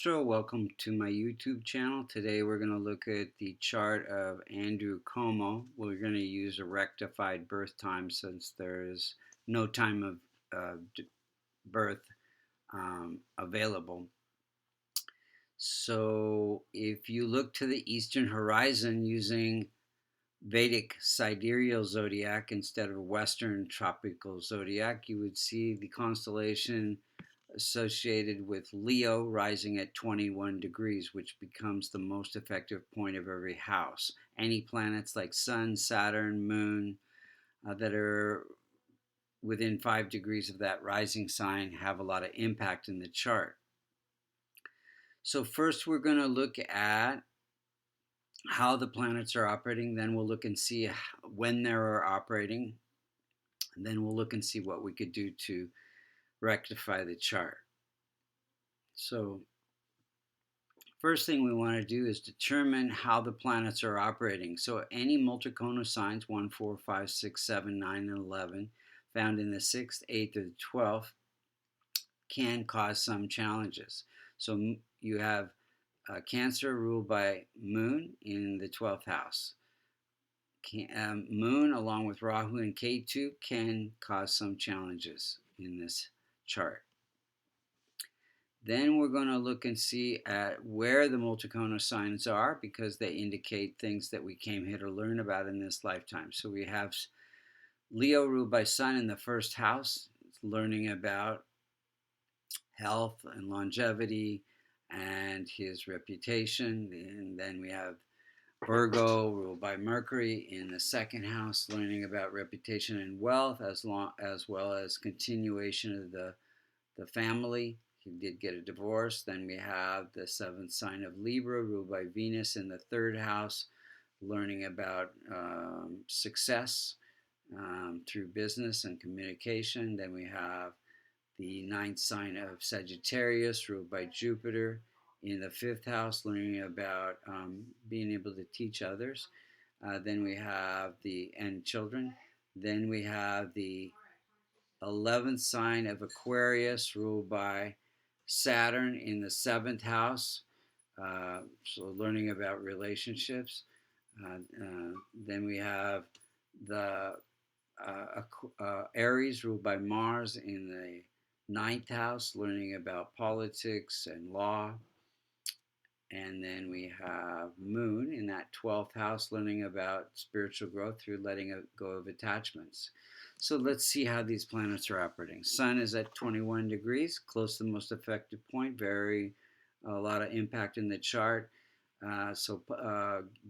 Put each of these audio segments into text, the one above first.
Welcome to my YouTube channel. Today we're going to look at the chart of Andrew Cuomo. We're going to use a rectified birth time since there is no time of birth available. So if you look to the eastern horizon using Vedic sidereal zodiac instead of Western tropical zodiac, you would see the constellation associated with Leo rising at 21 degrees, which becomes the most effective point of every house. Any planets like Sun, Saturn, Moon that are within 5 degrees of that rising sign have a lot of impact in the chart. So first we're going to look at how the planets are operating, then we'll look and see when they're operating, and then we'll look and see what we could do to rectify the chart. So first thing we want to do is determine how the planets are operating. So any multiconal signs, 1, 4, 5, 6, 7, 9, and 11, found in the 6th, 8th, or the 12th, can cause some challenges. So you have Cancer ruled by Moon in the 12th house. Moon along with Rahu and Ketu can cause some challenges in this chart. Then we're going to look and see at where the multiconal signs are because they indicate things that we came here to learn about in this lifetime. So we have Leo ruled by Sun in the 1st house, learning about health and longevity and his reputation. And then we have Virgo ruled by Mercury in the 2nd house, learning about reputation and wealth as well as continuation of the family. He did get a divorce. Then we have the 7th sign of Libra, ruled by Venus in the 3rd house, learning about success through business and communication. Then we have the 9th sign of Sagittarius, ruled by Jupiter in the 5th house, learning about being able to teach others. Then we have and children. Then we have the 11th sign of Aquarius, ruled by Saturn in the 7th house, so learning about relationships. Then we have the Aries ruled by Mars in the 9th house, learning about politics and law. And then we have Moon in that 12th house, learning about spiritual growth through letting go of attachments. So let's see how these planets are operating. Sun is at 21 degrees, close to the most effective point, a lot of impact in the chart.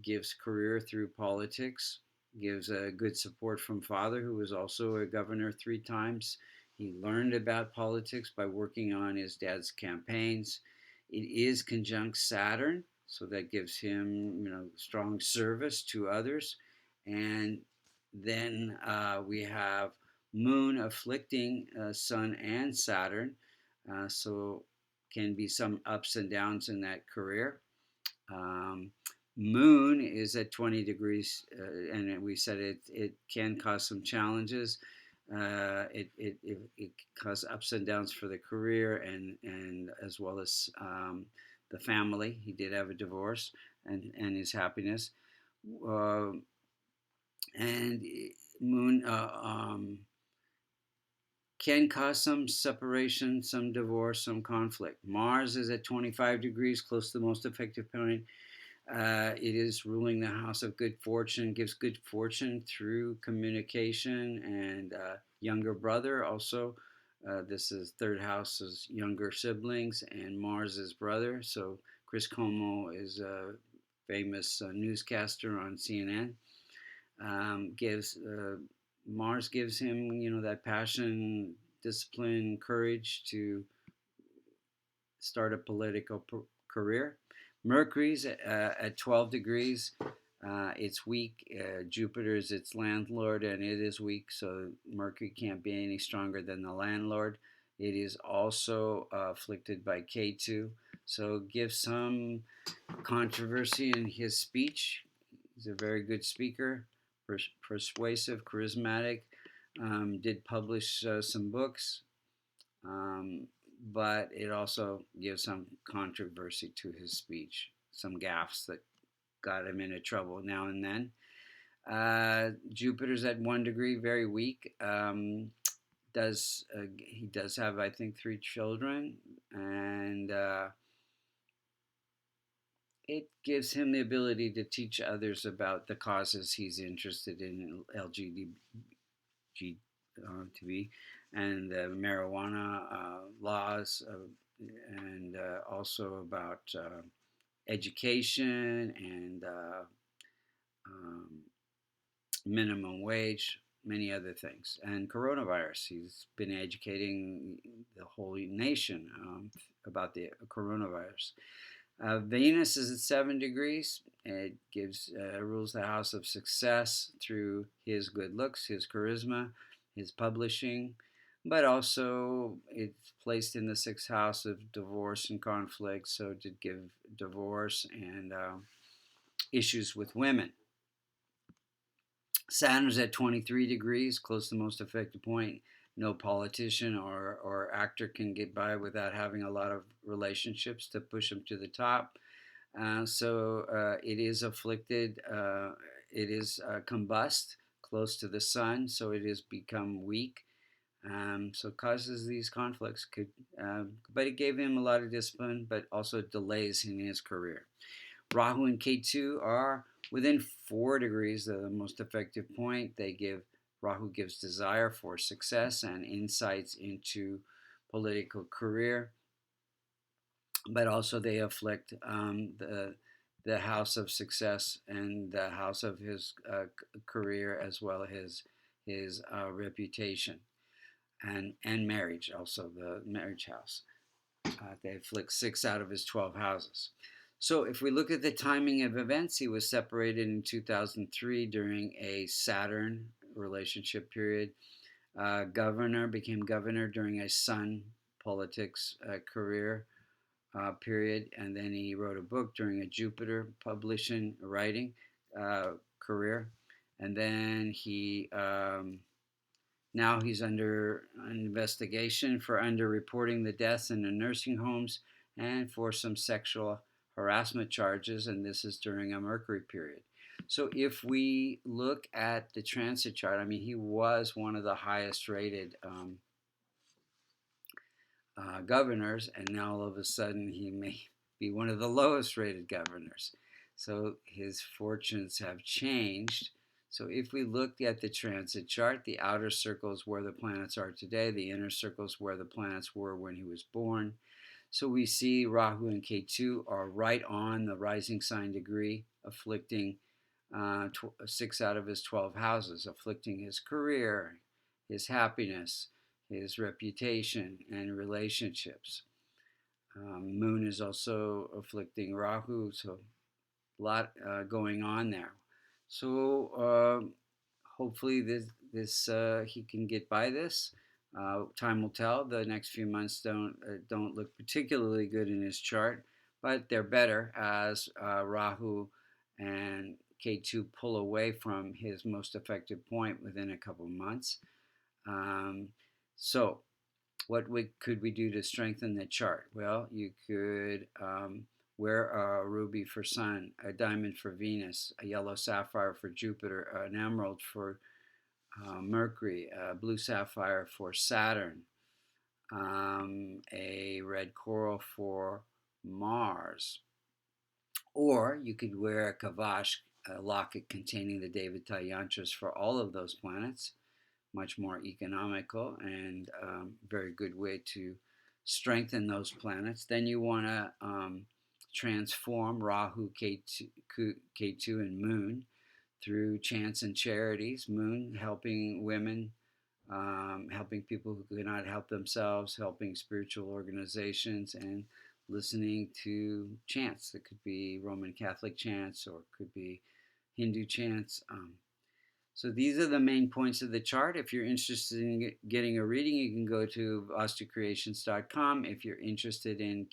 Gives career through politics, gives good support from father, who was also a governor 3 times. He learned about politics by working on his dad's campaigns. It is conjunct Saturn, so that gives him, strong service to others. And then we have Moon afflicting Sun and Saturn, so can be some ups and downs in that career. Moon is at 20 degrees, and we said it can cause some challenges. It causes ups and downs for the career and as well as the family. He did have a divorce and his happiness. And Moon can cause some separation, some divorce, some conflict. Mars is at 25 degrees, close to the most effective point. It is ruling the house of good fortune, gives good fortune through communication and younger brother. Also, this is 3rd house's younger siblings and Mars's brother. So Chris Cuomo is a famous newscaster on CNN. Mars gives him, that passion, discipline, courage to start a political career. Mercury's at 12 degrees. It's weak. Jupiter is its landlord, and it is weak, so Mercury can't be any stronger than the landlord. It is also afflicted by Ketu, so gives some controversy in his speech. He's a very good speaker, persuasive, charismatic. Did publish some books. but it also gives some controversy to his speech, some gaffes that got him into trouble now and then. Jupiter's at 1 degree, very weak. He does have, I think, 3 children, and it gives him the ability to teach others about the causes he's interested in, LGBT, and the marijuana laws, and also about education and um, minimum wage, many other things, and coronavirus. He's been educating the whole nation about the coronavirus. Venus is at 7 degrees. It gives rules the house of success through his good looks, his charisma, his publishing, but also it's placed in the sixth house of divorce and conflict, so to give divorce and issues with women. Saturn's at 23 degrees, close to the most effective point. No politician or actor can get by without having a lot of relationships to push them to the top. So it is afflicted, it is combust close to the sun, so it has become weak. So it causes these conflicts. But it gave him a lot of discipline, but also delays in his career. Rahu and Ketu are within 4 degrees of the most effective point. Rahu gives desire for success and insights into political career, but also they afflict the house of success and the house of his career, as well as his reputation and marriage, also the marriage house. They afflict 6 out of his 12 houses. So if we look at the timing of events, he was separated in 2003 during a Saturn relationship period. Became governor during a Sun politics career period, and then he wrote a book during a Jupiter publishing writing career, and then now he's under investigation for underreporting the deaths in the nursing homes and for some sexual harassment charges, and this is during a Mercury period. So if we look at the transit chart, I mean, he was one of the highest rated governors, and now all of a sudden he may be one of the lowest rated governors. So his fortunes have changed. So if we looked at the transit chart, the outer circle is where the planets are today, the inner circle is where the planets were when he was born. So we see Rahu and Ketu are right on the rising sign degree, afflicting 6 out of his 12 houses, afflicting his career, his happiness, his reputation, and relationships. Moon is also afflicting Rahu, so a lot going on there. So hopefully this he can get by this. Time will tell. The next few months don't look particularly good in his chart, but they're better as Rahu and Ketu pull away from his most effective point within a couple of months. So what could we do to strengthen the chart? Well, you could wear a ruby for Sun, a diamond for Venus, a yellow sapphire for Jupiter, an emerald for Mercury, a blue sapphire for Saturn, a red coral for Mars. Or you could wear a kavash, a locket containing the Devata yantras for all of those planets. Much more economical and very good way to strengthen those planets. Then you want to transform Rahu, Ketu, and Moon through chants and charities. Moon helping women, helping people who cannot help themselves, helping spiritual organizations, and listening to chants. That could be Roman Catholic chants or could be Hindu chants. So these are the main points of the chart. If you're interested in getting a reading, you can go to vastucreations.com. If you're interested in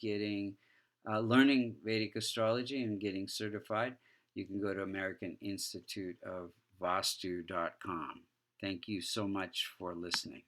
learning Vedic astrology and getting certified, you can go to American Institute of Vastu.com. Thank you so much for listening.